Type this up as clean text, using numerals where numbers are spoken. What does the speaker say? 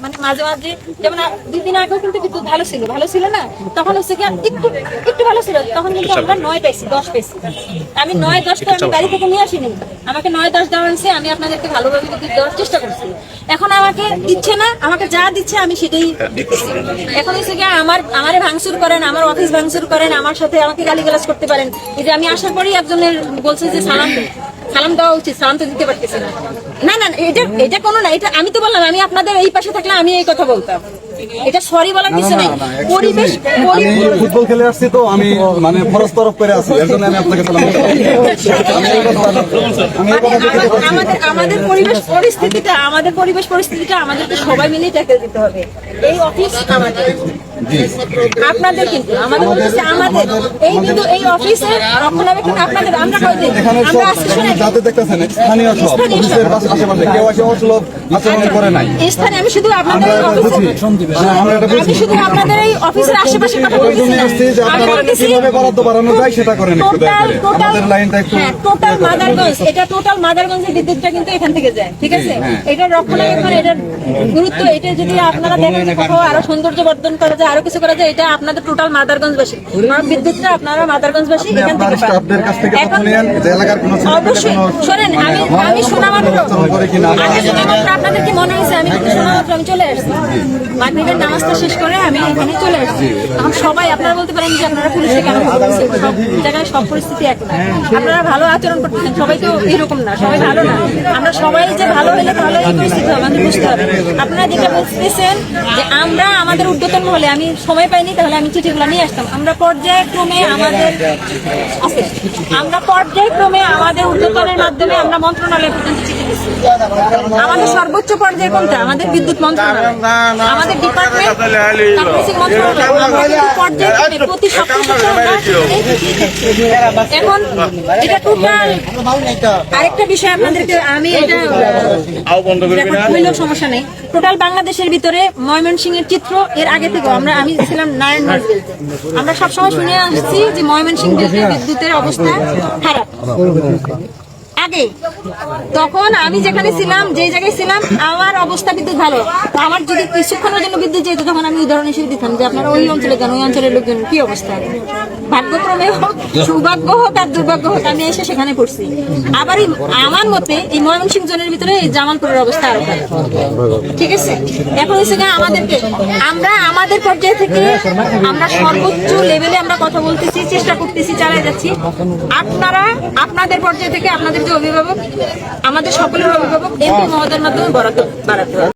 মানে মাঝে মাঝে যেমন 2 দিন আগেও কিন্তু বিদ্যুৎ ভালো ছিল না, তখন হচ্ছে কি একটু ভালো ছিল, তখন কিন্তু আমরা 9 পাইছি 10 পাইছি। আমি 9-10 তো আমি বাড়ি থেকে নিয়ে আসিনি, আমাকে 9-10 দেওয়া হয়েছে, আমি আপনাদেরকে ভালোভাবে বিদ্যুৎ দেওয়ার চেষ্টা করছি। এখন আমাকে দিচ্ছে না, আমাকে যা দিচ্ছে আমি সেটাই দিচ্ছি। এখন হচ্ছে কি আমারে ভাঙচুর করেন, আমার অফিস ভাঙচুর করেন, আমার সাথে আমাকে গালিগালাজ করতে পারেন। এই যে আমি আসার পরেই একজনের বলছে যে সালাম দেওয়া উচিত, সালাম তো দিতে পারতেছি না। না এটা কোনো না, এটা আমি তো বললাম, আমি আপনাদের এই পাশে থাকলে আমি এই কথা বলতাম, এটা সরি বলার কিছু নাই। পরিবেশ ফুটবল খেলে আসছি তো আমি মানে ফরজ তরফ করে আছি, এর জন্য আমি আপনাকে সালাম আমাদের পরিবেশ পরিস্থিতিটা আমাদেরকে সবাই মিলেই ট্যাকেল দিতে হবে। এই অফিস আমাদের, আপনাদের কিন্তু আমাদের এই কিন্তু এই অফিসে রক্ষণাবেক্ষণ আপনাদের। আমরা কয়দিন আমরা আজকে শুনে যাতে দেখতেছেন স্থানীয় সব অফিসের আশেপাশে কেউ এসে অসুলভ আচরণ করে নাই। স্থানীয় আমি শুধু আপনাদের এই অফিসের আশেপাশে কথা বলছি না, আমি বলতেছি কিভাবে বরাদ্দ বাড়ানো যায় সেটা করেন একটু দয়া করে। আমাদের লাইনটা একটু টোটাল মাদারগঞ্জ, এটা টোটাল মাদারগঞ্জের বিদ্যুৎটা কিন্তু এখান থেকে যায়, ঠিক আছে? এটা রক্ষণাবেক্ষণ, এটার গুরুত্ব, এটা যদি আপনারা দেখেন যে কোথাও আরো সৌন্দর্য বর্ধন করা যায়, আরো কিছু করা যায়, এটা আপনাদের টোটাল মাদারগঞ্জবাসী, বিদ্যুৎটা আপনারা মাদারগঞ্জবাসী এখান থেকে পান। এখন অবশ্যই শোনেন, আমি শোনা মাত্র আপনাদের কি মনে হয়েছে আমি কিন্তু শোনা মাত্র আমি চলে আসছি, মাগরিবের নামাজটা শেষ করে আমি এখানে চলে আসছি। এখন সবাই আপনারা বলতে পারেন যে আপনারা পুলিশে কেন বলছেন, সব জায়গায় সব পরিস্থিতি এক না, আপনারা ভালো আচরণ করতেছেন, সবাই তো এরকম না, সবাই ভালো না। আমরা সবাই যে ভালো হলে তাহলে এই পরিস্থিতি আমাদের বুঝতে হবে। আপনারা যেটা বলতেছেন যে আমরা আমাদের ঊর্ধ্বতন হলে, আমি সময় পাইনি তাহলে আমি চিঠিগুলো নিয়ে আসতাম। আমরা পর্যায়ক্রমে আমাদের ঊর্ধ্বতনের মাধ্যমে আমরা মন্ত্রণালয় পর্যন্ত চিঠি দিচ্ছি। আমাদের সর্বোচ্চ পর্যায়ে কোনটা? আমাদের বিদ্যুৎ মন্ত্রণালয়, আমাদের ডিপার্টমেন্ট পর্যায়ে প্রতি সপ্তাহে এখন এটা টোটাল। আরেকটা বিষয় আপনাদেরকে আমি এটা হইলেও সমস্যা নেই, টোটাল বাংলাদেশের ভিতরে ময়মনসিংহের চিত্র এর আগে থেকে আমি ছিলাম নারায়ণগঞ্জ জেলতে, আমরা সবসময় শুনে আসছি যে ময়মনসিংহ বিদ্যুতের অবস্থা খারাপ। আগে তখন আমি যেখানে ছিলাম, যে জায়গায় ছিলাম, আমার অবস্থা বিদ্যুৎ ভালো, আমার যদি কিছুক্ষণের জন্য বিদ্যুৎ যেত তখন আমি উদাহরণ হিসেবে দিতাম যে আপনারা ওই অঞ্চলে যান, ওই অঞ্চলের লোকজন কি অবস্থা। ভাগ্যক্রমে হোক, সৌভাগ্য হোক আর দুর্ভাগ্য হোক, আমি এসে সেখানে পড়ছি। আবার আমার মতে এই ময়মনসিংহ জোনের ভিতরে এই জামালপুরের অবস্থা আরো খারাপ, ঠিক আছে? এখন হচ্ছে আমাদেরকে আমরা আমাদের পর্যায়ে থেকে আমরা সর্বোচ্চ লেভেলে আমরা কথা বলতেছি, চেষ্টা করতেছি, চালাই যাচ্ছি। আপনারা আপনাদের পর্যায়ে থেকে আপনাদের যে অভিভাবক, আমাদের সকলের অভিভাবক এমপি মহোদয়ের মাধ্যমে বরাদ্দ বাড়াতে হবে।